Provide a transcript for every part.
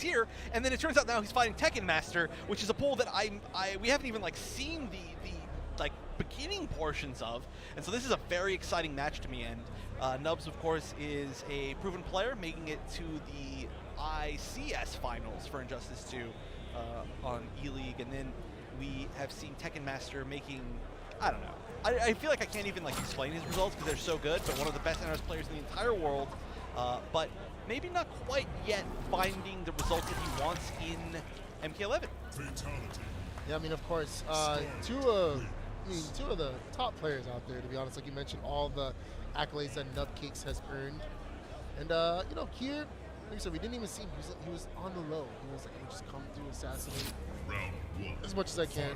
here, and then it turns out now he's fighting Tekken Master, which is a pool that we haven't even like seen the like beginning portions of, and so this is a very exciting match to me. And Nubs, of course, is a proven player, making it to the ICS finals for Injustice 2 on E-League, and then we have seen Tekken Master making, I don't know, I feel like I can't even like explain his results because they're so good, but one of the best NRS players in the entire world, but maybe not quite yet finding the results that he wants in MK11. Yeah, I mean, of course, two of the top players out there, to be honest. Like you mentioned, all the accolades that Nubcakes has earned, and you know, here, like I said, we didn't even see him. He was on the low. He was like, "Hey, just come through, assassinate as much as I can."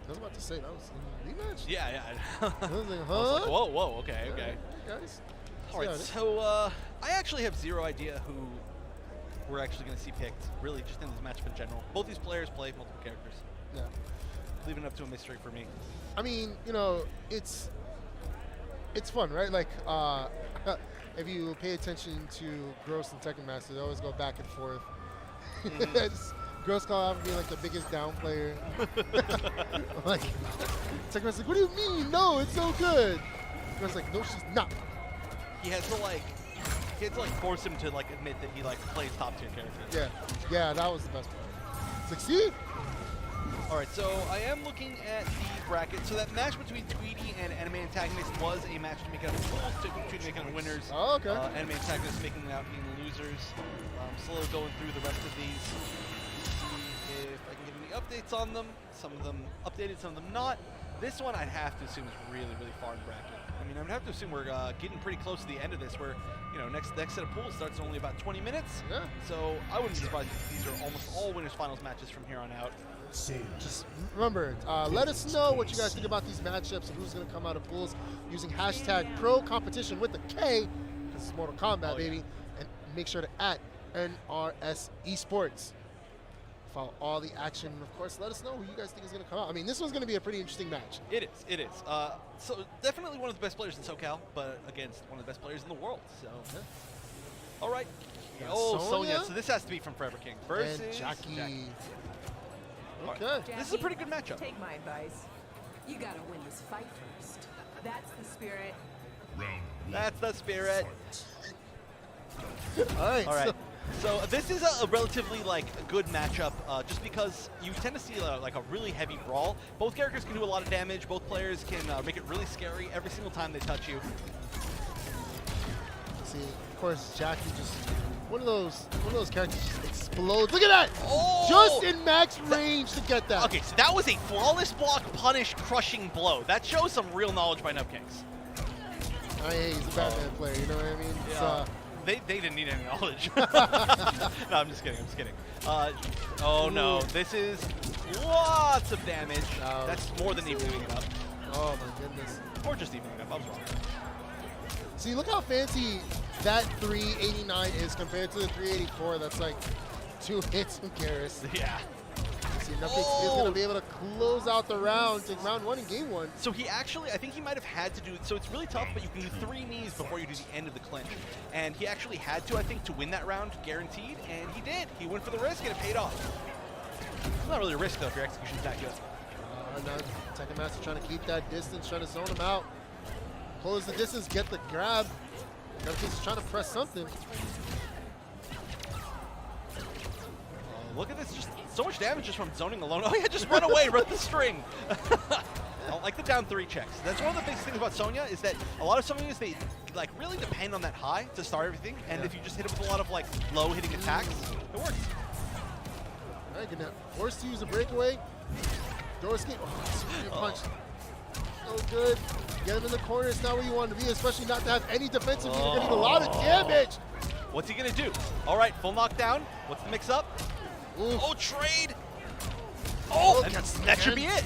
I was about to say that was in the rematch. Yeah. I was like, huh? I was like, whoa, okay. Guys. All right, so I actually have zero idea who we're actually going to see picked, really, just in this matchup in general. Both these players play multiple characters. Yeah. Leaving it up to a mystery for me. I mean, you know, it's fun, right? Like, if you pay attention to Gross and Tekken Master, they always go back and forth. Gross call out being like the biggest down player. Like, Tekken Master's like, what do you mean? No, it's so good. Gross like, no, she's not. He has to like force him to like admit that he like plays top tier characters. Yeah, that was the best part. It's like, see? All right, so I am looking at the bracket. So that match between Tweedy and Anime Antagonist was a match to make out of pools. Tweedy making out winners. Oh, okay. Anime Antagonist making out in losers. Slowly going through the rest of these. See if I can get any updates on them. Some of them updated, some of them not. This one I'd have to assume is really, really far in bracket. I mean, I'd have to assume we're getting pretty close to the end of this, where, you know, next set of pools starts in only about 20 minutes. Yeah. So I wouldn't be surprised if these are almost all winners finals matches from here on out. Just remember, let us know what you guys think about these matchups and who's going to come out of pools using hashtag ProCompetition with the K, because it's Mortal Kombat, baby. And make sure to @NRS Esports. Follow all the action, and of course, let us know who you guys think is going to come out. I mean, this one's going to be a pretty interesting match. It is. So definitely one of the best players in SoCal, but against one of the best players in the world. So, all right. Sonya. So this has to be from Forever King versus Jackie. Okay. Right. This is a pretty good matchup. Take my advice. You gotta win this fight first. That's the spirit. That's the spirit. All right. So this is a relatively like good matchup, just because you tend to see like a really heavy brawl. Both characters can do a lot of damage. Both players can make it really scary every single time they touch you. See, of course, Jackie just one of those characters just explodes. Look at that! Oh! Just in max range to get that. Okay, so that was a flawless block, punish, crushing blow. That shows some real knowledge by Nubcakes. He's a Batman player. You know what I mean? Yeah. They didn't need any knowledge. No, I'm just kidding. Oh no, this is lots of damage. That's more than evening it up. Oh my goodness. Or just evening it up, I was wrong. See, look how fancy that 389 is compared to the 384. That's like 2 hits from Garrus. Yeah. See, Nubcakes is going to be able to close out the round, take round 1 in game 1. So he actually, I think he might have had to do, so it's really tough, but you can do 3 knees before you do the end of the clinch. And he actually had to, I think, to win that round, guaranteed, and he did. He went for the risk, and it paid off. It's not really a risk, though, if your execution's that good. Now Tekken Master trying to keep that distance, trying to zone him out. Close the distance, get the grab. Nubcakes is trying to press something. Look at this, just so much damage just from zoning alone. Oh yeah, just run away, run the string. I don't like the down 3 checks. That's one of the biggest things about Sonya, is that a lot of Sonyas, they like really depend on that high to start everything, and if you just hit it with a lot of like low hitting attacks, it works. All right, gonna forced to use a breakaway. Door escape. Oh, punch. So good. Get him in the corner. It's not where you want to be, especially not to have any defensive. You're gonna need a lot of damage. What's he gonna do? All right, full knockdown. What's the mix up? Ooh. Oh, trade. Oh, and that should be it.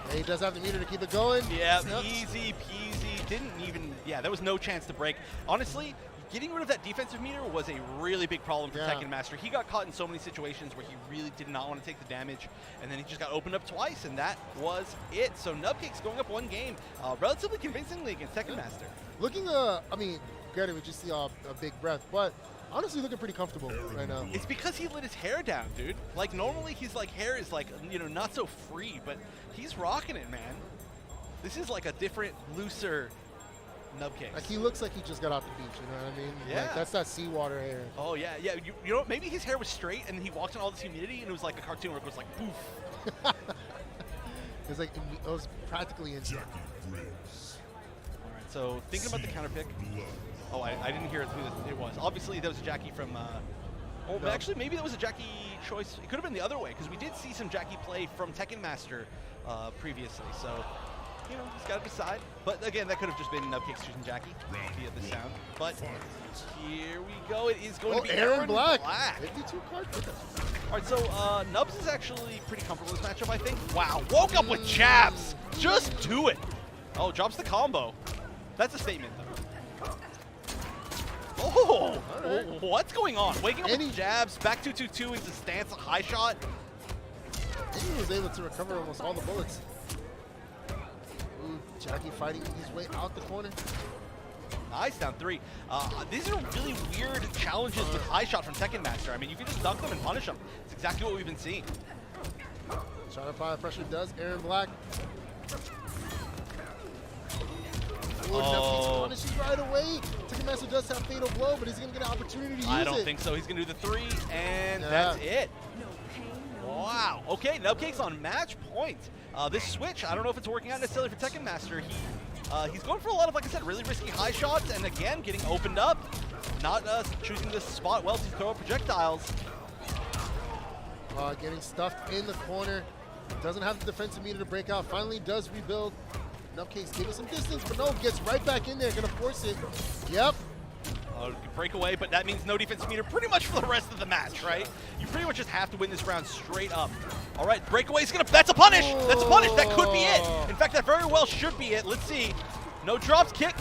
Yeah, he does have the meter to keep it going. Yeah, easy peasy. Didn't even, there was no chance to break. Honestly, getting rid of that defensive meter was a really big problem for Tekken Master. He got caught in so many situations where he really did not want to take the damage, and then he just got opened up twice, and that was it. So Nubcakes going up 1 game, relatively convincingly against Tekken Master. Looking, I mean, granted, we just see a big breath, but honestly looking pretty comfortable right now. It's because he let his hair down, dude. Like, normally his, like, hair is, like, you know, not so free, but he's rocking it, man. This is, like, a different, looser Nubcakes. Like, he looks like he just got off the beach, you know what I mean? Yeah. Like, that's that seawater hair. Oh, yeah, yeah. You know, maybe his hair was straight, and then he walked in all this humidity, and it was like a cartoon where it was like, poof. It's like, it was practically instant. All right, so thinking about the counter pick. Oh, I didn't hear who it was. Obviously, that was a Jackie from... oh, but actually, maybe that was a Jackie choice. It could have been the other way, because we did see some Jackie play from Tekken Master previously, so... You know, he's got to decide. But again, that could have just been Nubcakes choosing Jackie via the sound. But here we go. It is going to be Aaron Black. 52 card pickup. All right, so Nubs is actually pretty comfortable with this matchup, I think. Wow, woke up with jabs. Just do it. Oh, drops the combo. That's a statement, though. Oh, right. What's going on? Waking up with jabs, back 2-2-2 into stance, a high shot. And he was able to recover almost all the bullets. Ooh, Jackie fighting his way out the corner. Nice, down 3. These are really weird challenges with high shot from Tekken Master. I mean, you can just dunk them and punish them. It's exactly what we've been seeing. Trying to apply pressure does Aaron Black. Oh, punishes right away. Tekken Master does have fatal blow, but he's going to get an opportunity to use it. I don't think so. He's going to do the 3, and that's it. Wow. Okay, Nubcakes on match point. This switch, I don't know if it's working out necessarily for Tekken Master. He's going for a lot of, like I said, really risky high shots, and again, getting opened up. Not choosing this spot well to throw projectiles. Getting stuffed in the corner. Doesn't have the defensive meter to break out. Finally does rebuild. Nubcakes giving some distance, but no, gets right back in there. Gonna force it. Yep. Breakaway, but that means no defense meter pretty much for the rest of the match, right? You pretty much just have to win this round straight up. All right, breakaway's gonna, that's a punish! That's a punish, that could be it! In fact, that very well should be it. Let's see. No drops, kick,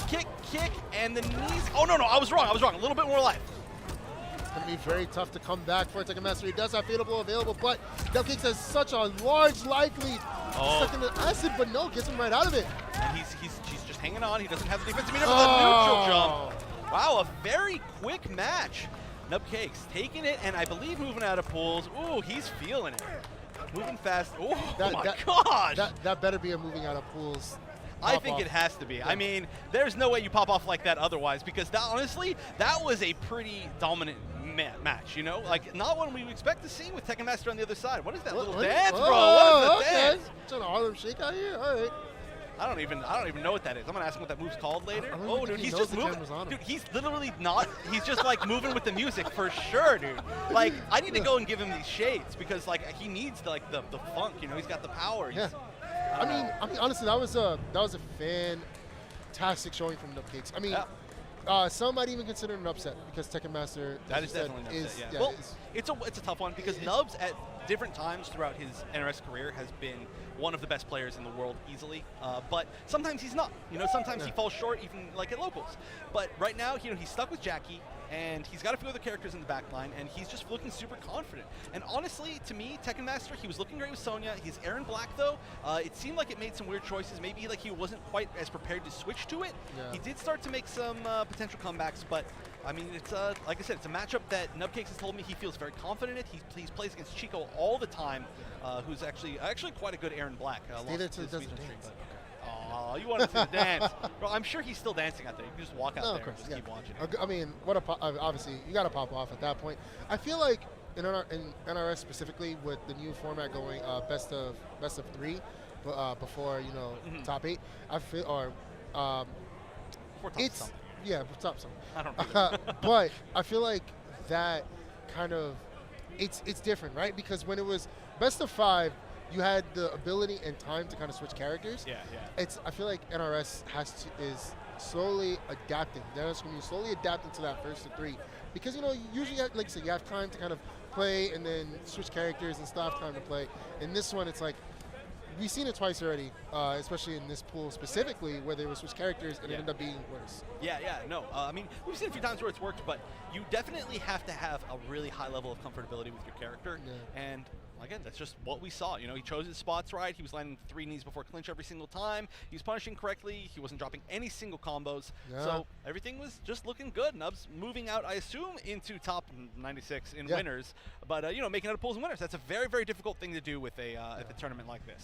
and the knees. Oh, no, I was wrong, a little bit more life. It's gonna be very tough to come back for Tekken Master. He does have fatal blow available, but Nubcakes has such a large likely second acid, but no, gets him right out of it. And he's just hanging on. He doesn't have the defensive meter for the neutral jump. Wow, a very quick match. Nubcakes taking it, and I believe moving out of pools. Ooh, he's feeling it. Moving fast. Oh my gosh. That better be a moving out of pools. I think it has to be. Yeah. I mean, there's no way you pop off like that otherwise, because that, honestly, that was a pretty dominant match, you know? Like, not one we would expect to see with Tekken Master on the other side. What is that little dance, bro? What is the dance? Trying to Harlem Shake out here? All right. I don't even know what that is. I'm gonna ask him what that move's called later. Oh, dude, he's just moving. Dude, he's literally not. He's just like moving with the music for sure, dude. Like, I need to go and give him these shades because like he needs the funk. You know, he's got the power. Yeah. I mean, honestly, that was a fantastic showing from Nubcakes. I mean. Yeah. Some might even consider it an upset because Tekken Master that is definitely an upset. Yeah. Well, it's a tough one because Nubs at different times throughout his NRS career has been one of the best players in the world easily. But sometimes he's not. You know, sometimes he falls short even like at locals. But right now, you know, he's stuck with Jackie. And he's got a few other characters in the back line, and he's just looking super confident. And honestly, to me, Tekken Master, he was looking great with Sonya. He's Aaron Black, though. It seemed like it made some weird choices. Maybe like he wasn't quite as prepared to switch to it. Yeah. He did start to make some potential comebacks, but I mean, it's like I said, it's a matchup that Nubcakes has told me he feels very confident in. He plays against Chico all the time, who's actually quite a good Aaron Black. Stay there till it doesn't dance. Oh, you wanted to dance. Bro, I'm sure he's still dancing out there. You can just walk out there and just keep watching it. I mean, obviously, you got to pop off at that point. I feel like in NRS specifically, with the new format going best of 3 before, you know, top 8, I feel, or it's, yeah, top something. I don't know. But I feel like that kind of, it's different, right? Because when it was best of 5, you had the ability and time to kind of switch characters. Yeah. I feel like NRS is slowly adapting. The NRS community is slowly adapting to that first to 3, because you know usually like I said, you have time to kind of play and then switch characters and stuff, time to play. In this one, it's like we've seen it twice already, especially in this pool specifically, where they would switch characters and it ended up being worse. Yeah, no. I mean, we've seen a few times where it's worked, but you definitely have to have a really high level of comfortability with your character. Yeah. And again, that's just what we saw. You know, he chose his spots right. He was landing 3 knees before clinch every single time. He was punishing correctly. He wasn't dropping any single combos. Yeah. So everything was just looking good. Nubs moving out, I assume, into top 96 in winners. But, you know, making out of pools and winners, that's a very, very difficult thing to do with a at the tournament like this.